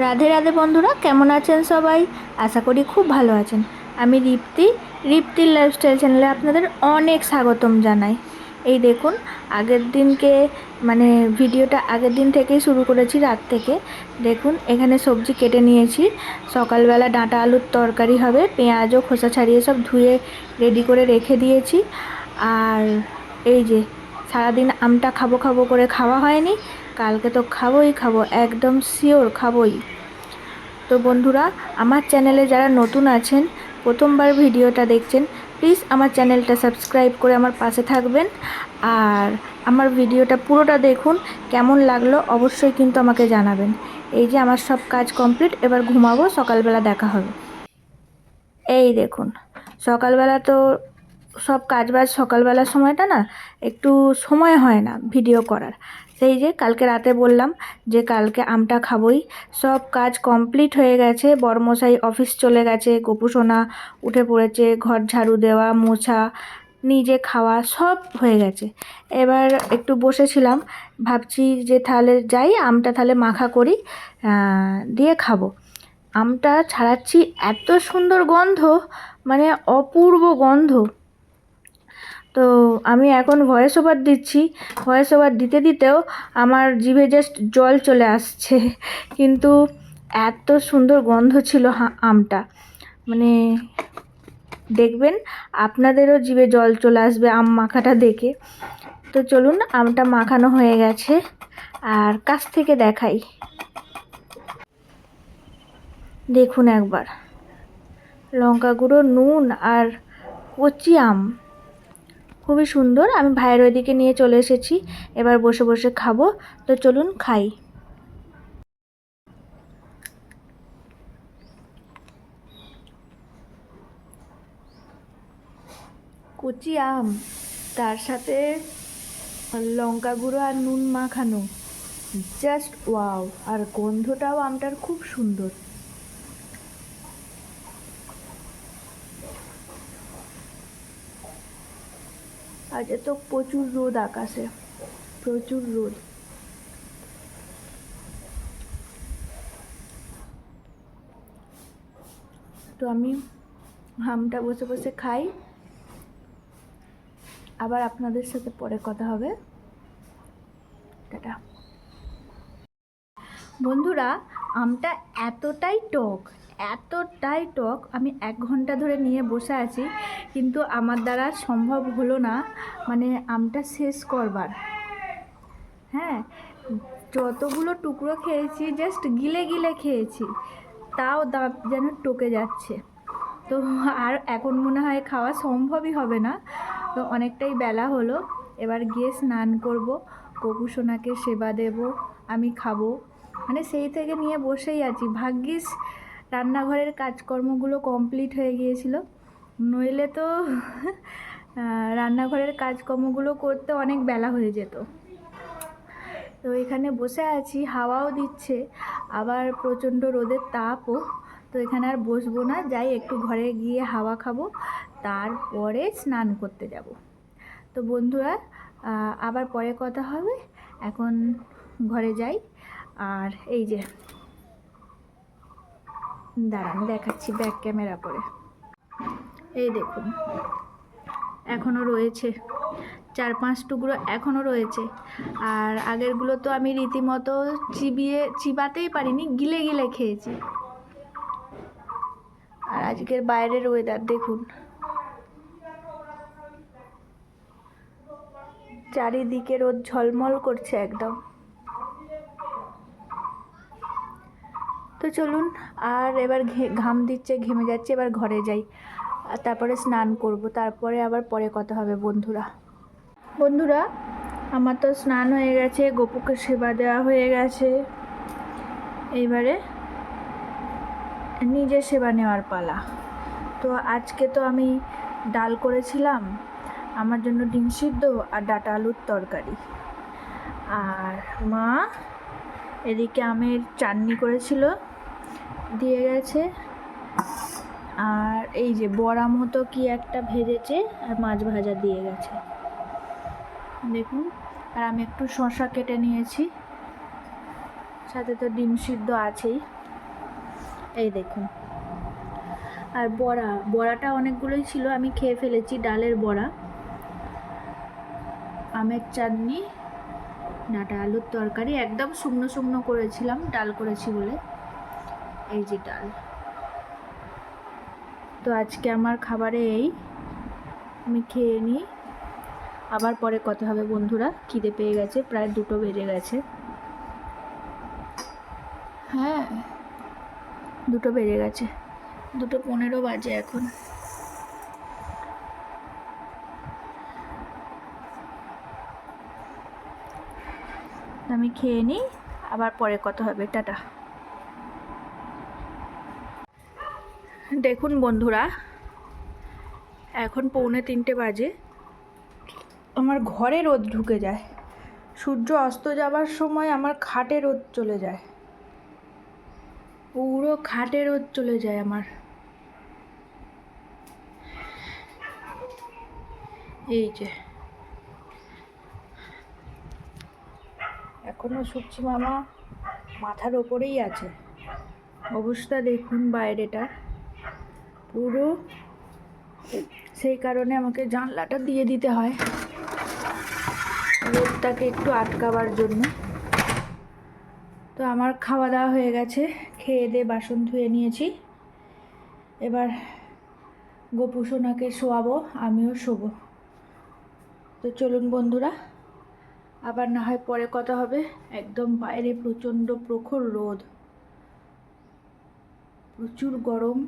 রাধে রাধে বন্ধুরা, কেমন আছেন সবাই? আশা করি খুব ভালো আছেন। আমি রিপ্তির লাইফস্টাইল চ্যানেলে আপনাদের অনেক স্বাগতম জানাই। এই দেখুন, আগের দিনকে মানে ভিডিওটা আগের দিন থেকেই শুরু করেছি, রাত থেকে। দেখুন, এখানে সবজি কেটে নিয়েছি। সকালবেলা ডাঁটা আলুর তরকারি হবে, পেঁয়াজও খোসা ছাড়িয়ে সব ধুয়ে রেডি করে রেখে দিয়েছি। আর এই যে সারাদিন আমটা খাবো খাবো করে খাওয়া হয়নি, কালকে তো খাবোই খাবো, একদম শিওর খাবোই। তো বন্ধুরা, আমার চ্যানেলে যারা নতুন আছেন, প্রথমবার ভিডিওটা দেখছেন, প্লিজ আমার চ্যানেলটা সাবস্ক্রাইব করে আমার পাশে থাকবেন। আর আমার ভিডিওটা পুরোটা দেখুন, কেমন লাগলো অবশ্যই কিন্তু আমাকে জানাবেন। এই যে আমার সব কাজ কমপ্লিট, এবার ঘুমাবো, সকালবেলা দেখা হবে। এই দেখুন, সকালবেলা তো সব কাজবাজ সকালবেলার সময়টা না একটু সময় হয় না ভিডিও করার। সেই যে কালকে রাতে বললাম যে কালকে আমটা খাবোই, সব কাজ কমপ্লিট হয়ে গেছে। বড়মশাই অফিস চলে গেছে, গোপুসোনা উঠে পড়েছে, ঘর ঝাড়ু দেওয়া মোছা নিজে খাওয়া সব হয়ে গেছে। এবার একটু বসেছিলাম, ভাবছি যে তাহলে যাই আমটা তাহলে মাখা করি, দিয়ে খাবো। আমটা ছাড়াচ্ছি, এত সুন্দর গন্ধ, মানে অপূর্ব গন্ধ। তো আমি এখন ভয়েস ওভার দিচ্ছি, ভয়েস ওভার দিতে দিতেও আমার জিভে জাস্ট জল চলে আসছে। কিন্তু এত সুন্দর গন্ধ ছিল আমটা, মানে দেখবেন আপনাদেরও জিভে জল চলে আসবে আম মাখাটা দেখে। তো চলুন, আমটা মাখানো হয়ে গেছে, আর কাছ থেকে দেখাই। দেখুন একবার, লঙ্কা গুঁড়ো, নুন আর কচি আম, খুবই সুন্দর। আমি ভাইয়ের ওইদিকে নিয়ে চলে এসেছি, এবার বসে বসে খাবো। তো চলুন খাই। কচি আম, তার সাথে লঙ্কা গুঁড়ো আর নুন মাখানো, জাস্ট ওয়াও। আর গন্ধটাও আমটার খুব সুন্দর। আজ তো প্রচুর রোদ আকাশে, প্রচুর রোদ। তো আমি আমটা বসে বসে খাই, আবার আপনাদের সাথে পরে কথা হবে। টাটা বন্ধুরা। আমটা এতটাই টক, এতটাই টক, আমি 1 ঘন্টা ধরে নিয়ে বসে আছি, কিন্তু আমার দ্বারা সম্ভব হলো না মানে আমটা শেষ করবার। হ্যাঁ, যতগুলো টুকরো খেয়েছি জাস্ট গিলে গিলে খেয়েছি, তাও দাঁত যেন টকে যাচ্ছে। তো আর এখন মনে হয় খাওয়া সম্ভবই হবে না। তো অনেকটাই বেলা হলো, এবার গিয়ে স্নান করব, গোপুসোনাকে সেবা দেব, আমি খাবো। মানে সেই থেকে নিয়ে বসেই আছি। ভাগ্যিস রান্নাঘরের কাজকর্মগুলো কমপ্লিট হয়ে গিয়েছিল, নইলে তো রান্নাঘরের কাজকর্মগুলো করতে অনেক বেলা হয়ে যেত। তো এখানে বসে আছি, হাওয়াও দিচ্ছে, আবার প্রচণ্ড রোদের তাপও। তো এখানে আর বসবো না, যাই একটু ঘরে গিয়ে হাওয়া খাবো, তারপরে স্নান করতে যাব। তো বন্ধুরা, আবার পরে কথা হবে, এখন ঘরে যাই। আর এই যে দাঁড়ান দেখাচ্ছি ব্যাক ক্যামেরা করে, এই দেখুন এখনও রয়েছে 4-5 টুকরো এখনও রয়েছে। আর আগেরগুলো তো আমি রীতিমতো চিবাতেই পারিনি, গিলে গিলে খেয়েছি। আর আজকের বাইরের ওয়েদার দেখুন, চারিদিকে রোদ ঝলমল করছে একদম। তো চলুন, আর এবার ঘাম দিচ্ছে, ঘেমে যাচ্ছে, এবার ঘরে যাই, আর তারপরে স্নান করব, তারপরে আবার পরে কথা হবে বন্ধুরা। আমার তো স্নান হয়ে গেছে, গোপুকে সেবা দেওয়া হয়ে গেছে, এইবারে নিজের সেবা নেওয়ার পালা। তো আজকে তো আমি ডাল করেছিলাম, আমার জন্য ডিম সিদ্ধ আর ডাঁটা আলুর তরকারি। আর মা এদিকে আমের চাটনি করেছিল, দিয়ে গেছে। আর এই যে বড়া মতো কি একটা ভেজেছে, আর মাছ ভাজা দিয়ে গেছে দেখুন। আর আমি একটু শসা কেটে নিয়েছি, সাথে তো ডিম সিদ্ধ আছেই। এই দেখুন। আর বড়াটা অনেকগুলোই ছিল, আমি খেয়ে ফেলেছি। ডালের বড়া, আমের চাটনি, ডাঁটা আলুর তরকারি, একদম শুকনো শুকনো করেছিলাম ডাল করেছি বলে। এই যে ডাল। তো আজকে আমার খাবারে এই, আমি খেয়ে নিই, আবার পরে কথা হবে বন্ধুরা। খিদে পেয়ে গেছে, প্রায় 2টো বেজে গেছে। হ্যাঁ, 2টো বেজে গেছে, 2:15 বাজে এখন। আমি খেয়ে নিই, আবার পরে কথা হবে। টাটা। দেখুন বন্ধুরা, এখন 2:45 বাজে। আমার ঘরে রোদ ঢুকে যায়, সূর্য অস্ত যাবার সময় আমার খাটে রোদ চলে যায়, পুরো খাটে রোদ চলে যায় আমার। এই যে এখনো সূর্যি মামা মাথার ওপরেই আছে। অবস্থা দেখুন বাইরেটা পুরো, সেই কারণে আমাকে জানলাটা দিয়ে দিতে হয় রোদটাকে একটু আটকাবার জন্য। তো আমার খাওয়া দাওয়া হয়ে গেছে, খেয়ে দিয়ে বাসন ধুয়ে নিয়েছি। এবার গোপু সোনাকে শোয়াবো, আমিও শোবো। তো চলুন বন্ধুরা, আবার না হয় পরে কথা হবে। একদম বাইরে প্রচণ্ড প্রখর রোদ, প্রচুর গরম।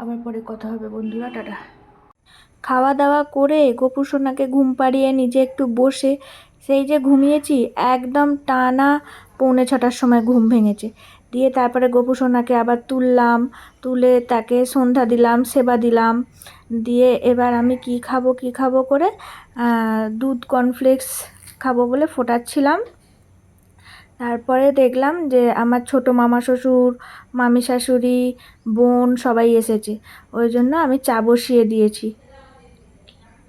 আবার পরে কথা হবে বন্ধুরা, টাটা। খাওয়া দাওয়া করে গোপু সোনাকে ঘুম পাড়িয়ে নিজে একটু বসে সেই যে ঘুমিয়েছি, একদম টানা 5:45টার সময় ঘুম ভেঙেছে। দিয়ে তারপরে গোপু সোনাকে আবার তুললাম, তুলে তাকে সন্ধ্যা দিলাম, সেবা দিলাম। দিয়ে এবার আমি কি খাবো করে দুধ কর্নফ্লেক্স খাবো বলে ফোটাচ্ছিলাম। তারপরে দেখলাম যে আমার ছোটো মামা শ্বশুর, মামি শাশুড়ি, বোন সবাই এসেছে, ওই জন্য আমি চা বসিয়ে দিয়েছি।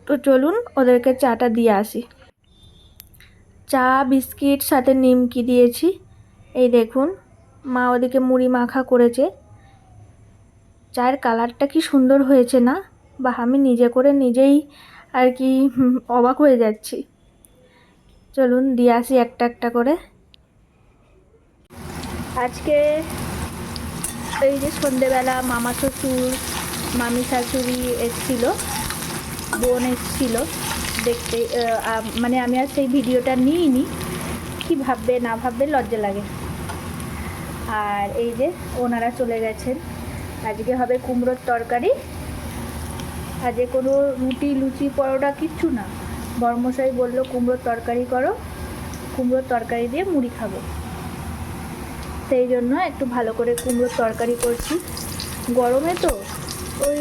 তো চলুন ওদেরকে চাটা দিয়ে আসি। চা, বিস্কিট, সাথে নিমকি দিয়েছি। এই দেখুন, মা ওদিকে মুড়ি মাখা করেছে। চায়ের কালারটা কি সুন্দর হয়েছে না? বা আমি নিজে করে নিজেই আর কি অবাক হয়ে যাচ্ছি। চলুন দিয়ে আসি একটা একটা করে। আজকে এই যে সন্ধেবেলা মামা শ্বশুর, মামি শাশুড়ি এসেছিল, বোন এসেছিল দেখতে। মানে আমি আর সেই ভিডিওটা নিইনি, কি ভাববে না ভাববে লজ্জা লাগে। আর এই যে ওনারা চলে গেছেন। আজকে হবে কুমড়োর তরকারি। আজকে কোনো রুটি, লুচি, পরোটা কিচ্ছু না। বড়মশাই বললো কুমড়োর তরকারি করো, কুমড়োর তরকারি দিয়ে মুড়ি খাবো। সেই জন্য একটু ভালো করে কুমড়োর তরকারি করছি। গরমে তো ওই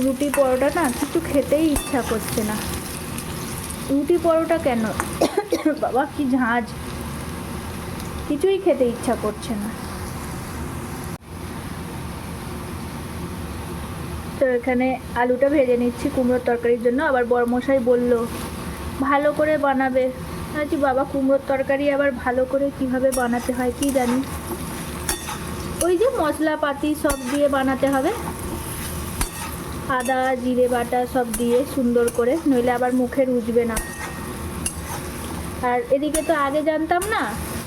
রুটি পরোটা না কিছু খেতেই ইচ্ছা করছে না। রুটি পরোটা কেন বাবা, কি ঝাঁঝ, কিছুই খেতে ইচ্ছা করছে না। তো এখানে আলুটা ভেজে নিচ্ছি কুমড়োর তরকারির জন্য। আবার বড়মশাই বলল ভালো করে বানাবে। আচ্ছা বাবা, কুমড়োর তরকারি আবার ভালো করে কিভাবে বানাতে হয় কি জানি। ওই যে মশলাপাতি সব দিয়ে বানাতে হবে, আদা জিরে বাটা সব দিয়ে সুন্দর করে, নইলে আবার মুখে রুজবে না। আর এদিকে তো আগে জানতাম না,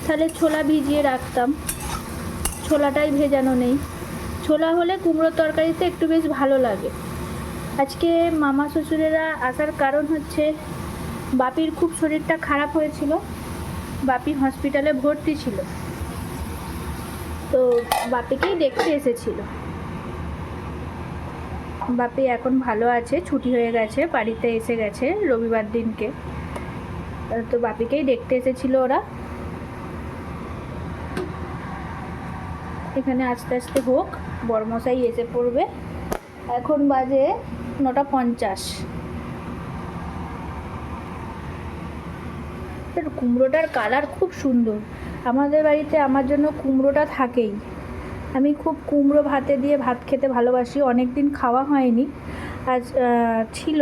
তাহলে ছোলা ভিজিয়ে রাখতাম। ছোলাটাই ভেজানো নেই। ছোলা হলে কুমড়োর তরকারিতে একটু বেশ ভালো লাগে। আজকে মামা শ্বশুরেরা আসার কারণ হচ্ছে বাপির খুব শরীরটা খারাপ হয়েছিল, বাপি হসপিটালে ভর্তি ছিল। তো বাপিকেই দেখতে এসেছিল। বাপি এখন ভালো আছে, ছুটি হয়ে গেছে, বাড়িতে এসে গেছে রবিবার দিনকে। তো বাপিকেই দেখতে এসেছিল ওরা। এখানে আস্তে আস্তে হোক, বড়মশাই এসে পড়বে। এখন বাজে 9:50। কুমড়োটার কালার খুব সুন্দর। আমাদের বাড়িতে আমার জন্য কুমড়োটা থাকেই। আমি খুব কুমড়ো ভাতে দিয়ে ভাত খেতে ভালোবাসি। অনেক দিন খাওয়া হয়নি, আজ ছিল,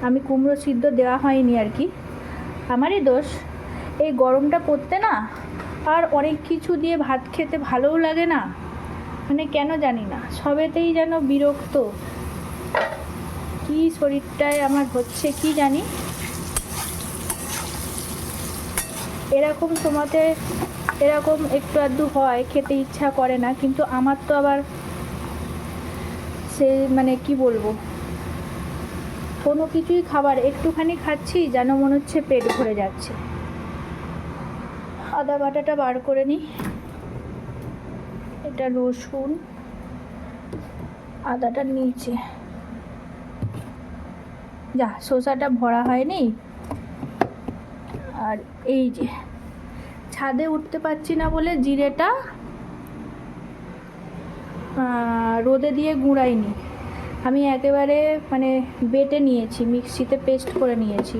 আমি কুমড়ো সিদ্ধ দেওয়া হয়নি আর কি, আমারই দোষ। এই গরমটা পড়তে না আর অনেক কিছু দিয়ে ভাত খেতে ভালোও লাগে না, মানে কেন জানি না, সবেতেই যেন বিরক্ত। কি শরীরটায় আমার হচ্ছে কি জানি। এরকম সময়তে এরকম একটু আধটু হয়, খেতে ইচ্ছা করে না, কিন্তু আমার তো আবার সে মানে কি বলবো, কোনো কিছুই খাবার একটুখানি খাচ্ছি যেন মনে হচ্ছে পেট ভরে যাচ্ছে। আদা বাটাটা বার করে নিই, এটা রসুন, আদাটার নিচে যা শসাটা ভরা হয়নি। আর এই যে ছাদে উঠতে পারছি না বলে জিরেটা রোদে দিয়ে গুঁড়াইনি, আমি একেবারে মানে বেটে নিয়েছি, মিক্সিতে পেস্ট করে নিয়েছি।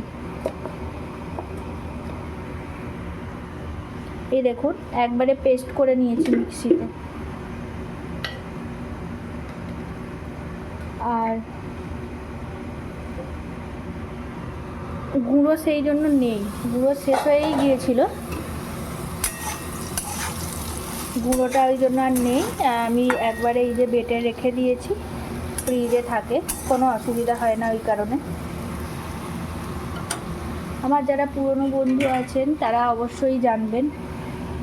এই দেখুন একবারে পেস্ট করে নিয়েছি মিক্সিতে। আর গুঁড়ো সেই জন্য নেই, গুঁড়ো শেষ হয়েই গিয়েছিল, গুঁড়োটা ওই জন্য আর নেই। আমি একবারে এই যে বেটে রেখে দিয়েছি, ফ্রিজে থাকে, কোনো অসুবিধা হয় না ওই কারণে। আমার যারা পুরনো বন্ধু আছেন তারা অবশ্যই জানবেন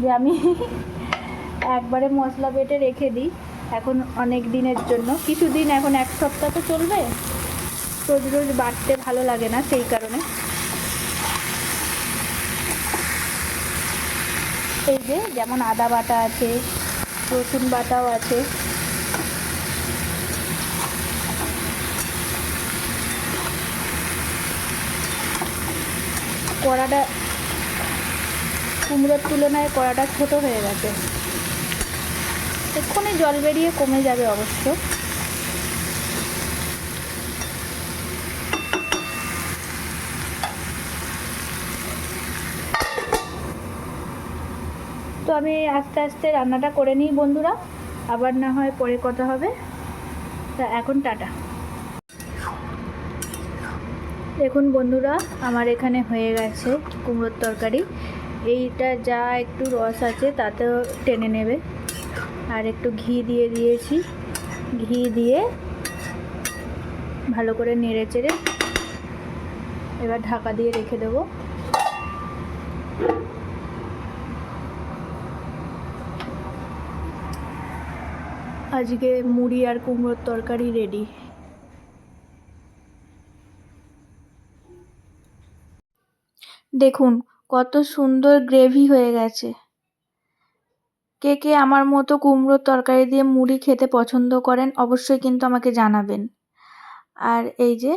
যে আমি একবারে মশলা বেটে রেখে দিই এখন অনেক দিনের জন্য, কিছুদিন, এখন এক সপ্তাহ তো চলবে, রোজ রোজ বাটতে ভালো লাগে না, সেই কারণে। এই যে যেমন আদা বাটা আছে, রসুন বাটাও আছে, কড়াটা কুমড়োর তুলনায় কড়াটা ছোট হয়ে গেছে, এক্ষুনি জল বেরিয়ে কমে যাবে অবশ্য। তো আমি আস্তে আস্তে রান্নাটা করে নিই বন্ধুরা, আবার না হয় পরে কথা হবে। তা এখন টাটা। দেখুন বন্ধুরা, আমার এখানে হয়ে গেছে কুমড়োর তরকারি। এইটা যা একটু রস আছে তাতেও টেনে নেবে। আর একটু ঘি দিয়ে দিয়েছি, ঘি দিয়ে ভালো করে নেড়ে চেড়ে এবার ঢাকা দিয়ে রেখে দেবো। আজকে মুড়ি আর কুমড়োর তরকারি রেডি। দেখুন কত সুন্দর গ্রেভি হয়ে গেছে। কে কে আমার মতো কুমড়োর তরকারি দিয়ে মুড়ি খেতে পছন্দ করেন অবশ্যই কিন্তু আমাকে জানাবেন। আর এই যে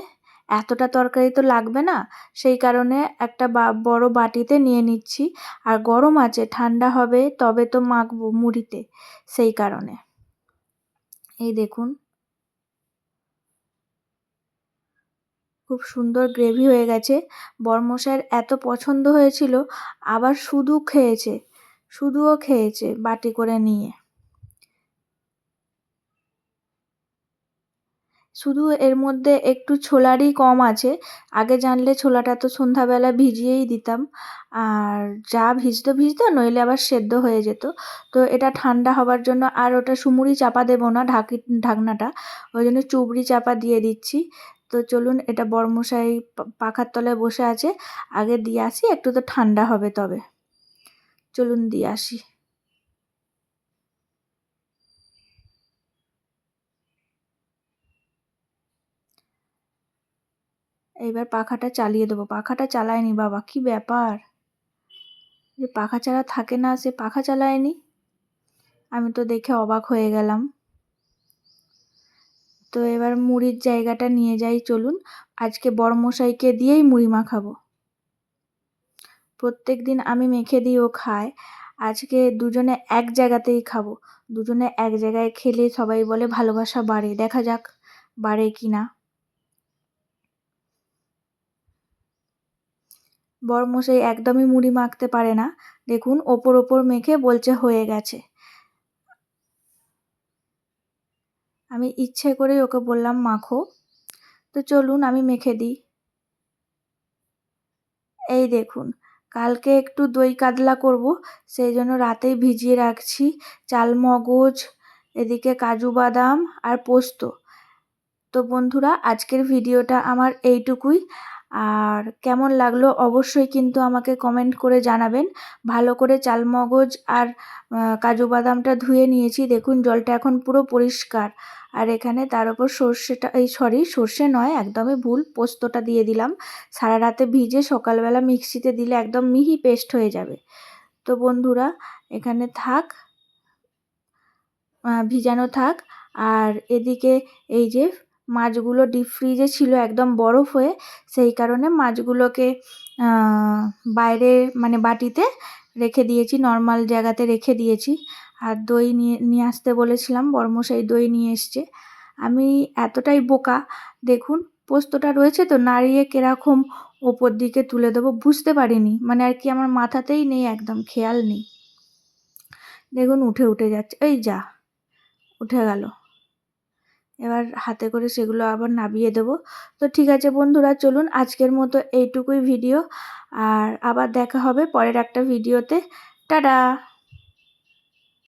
এতটা তরকারি তো লাগবে না, সেই কারণে একটা বড় বাটিতে নিয়ে নিচ্ছি। আর গরম আছে, ঠান্ডা হবে তবে তো মাখবো মুড়িতে, সেই কারণে। এই দেখুন খুব সুন্দর গ্রেভি হয়ে গেছে। বরমশাইয়ের এত পছন্দ হয়েছিল, আবার শুধুও খেয়েছে বাটি করে নিয়ে। শুধু এর মধ্যে একটু ছোলারই কম আছে, আগে জানলে ছোলাটা তো সন্ধ্যাবেলা ভিজিয়েই দিতাম, আর যা ভিজতো নইলে আবার সেদ্ধ হয়ে যেত। তো এটা ঠান্ডা হবার জন্য আর ওটা সুমুড়ি চাপা দেবো না, ঢাকনাটা, ওই জন্য চুবড়ি চাপা দিয়ে দিচ্ছি। তো চলুন, এটা বরমশাই পাখার তলায় বসে আছে, আগে দিয়ে আসি, একটু তো ঠান্ডা হবে তবে। চলুন দিয়ে আসি। এইবার পাখাটা চালিয়ে দেবো। পাখাটা চালায়নি বাবা, কি ব্যাপার, যে পাখা ছাড়া থাকে না, সে পাখা চালায়নি। আমি তো দেখে অবাক হয়ে গেলাম। তো এবার মুড়ির জায়গাটা নিয়ে যাই, চলুন। আজকে বড়মশাইকে দিয়েই মুড়ি মাখাবো। প্রত্যেক দিন আমি মেখে দিই, ও খায়, আজকে দুজনে এক জায়গাতেই খাবো। দুজনে এক জায়গায় খেলে সবাই বলে ভালোবাসা বাড়ে, দেখা যাক বাড়ে কি না। বড়মশাই একদমই মুড়ি মাখতে পারে না, দেখুন ওপর মেখে বলছে হয়ে গেছে। আমি ইচ্ছে করেই ওকে বললাম মাখো। তো চলুন আমি মেখে দিই। এই দেখুন কালকে একটু দই কাতলা করব, সেই জন্য রাতেই ভিজিয়ে রাখছি চালমগজ, এদিকে কাজু বাদাম আর পোস্ত। তো বন্ধুরা, আজকের ভিডিওটা আমার এইটুকুই। আর কেমন লাগলো অবশ্যই কিন্তু আমাকে কমেন্ট করে জানাবেন। ভালো করে চালমগজ আর কাজু বাদামটা ধুয়ে নিয়েছি, দেখুন জলটা এখন পুরো পরিষ্কার। আর এখানে তার উপর সর্ষে নয়, একদমই ভুল, পোস্তটা দিয়ে দিলাম। সারা রাতে ভিজে সকালবেলা মিক্সিতে দিলে একদম মিহি পেস্ট হয়ে যাবে। তো বন্ধুরা, এখানে থাক, ভিজানো থাক। আর এদিকে এই যে মাছগুলো ডিপ ফ্রিজে ছিল একদম বরফ হয়ে, সেই কারণে মাছগুলোকে বাইরে মানে বাটিতে রেখে দিয়েছি, নর্মাল জায়গাতে রেখে দিয়েছি। আর দই নিয়ে আসতে বলেছিলাম, বড়মশাই দই নিয়ে এসছে। আমি এতটাই বোকা, দেখুন পোস্তটা রয়েছে তো নাড়িয়ে কিরকম ওপর দিকে তুলে দেবো বুঝতে পারিনি, মানে আর কি আমার মাথাতেই নেই, একদম খেয়াল নেই। দেখুন উঠে যাচ্ছে, এই যা উঠে গেল। এবার হাতে করে সেগুলো আবার নাবিয়ে দেব। তো ঠিক আছে বন্ধুরা, চলুন আজকের মতো এইটুকুই ভিডিও, আর আবার দেখা হবে পরের একটা ভিডিওতে। টাটা।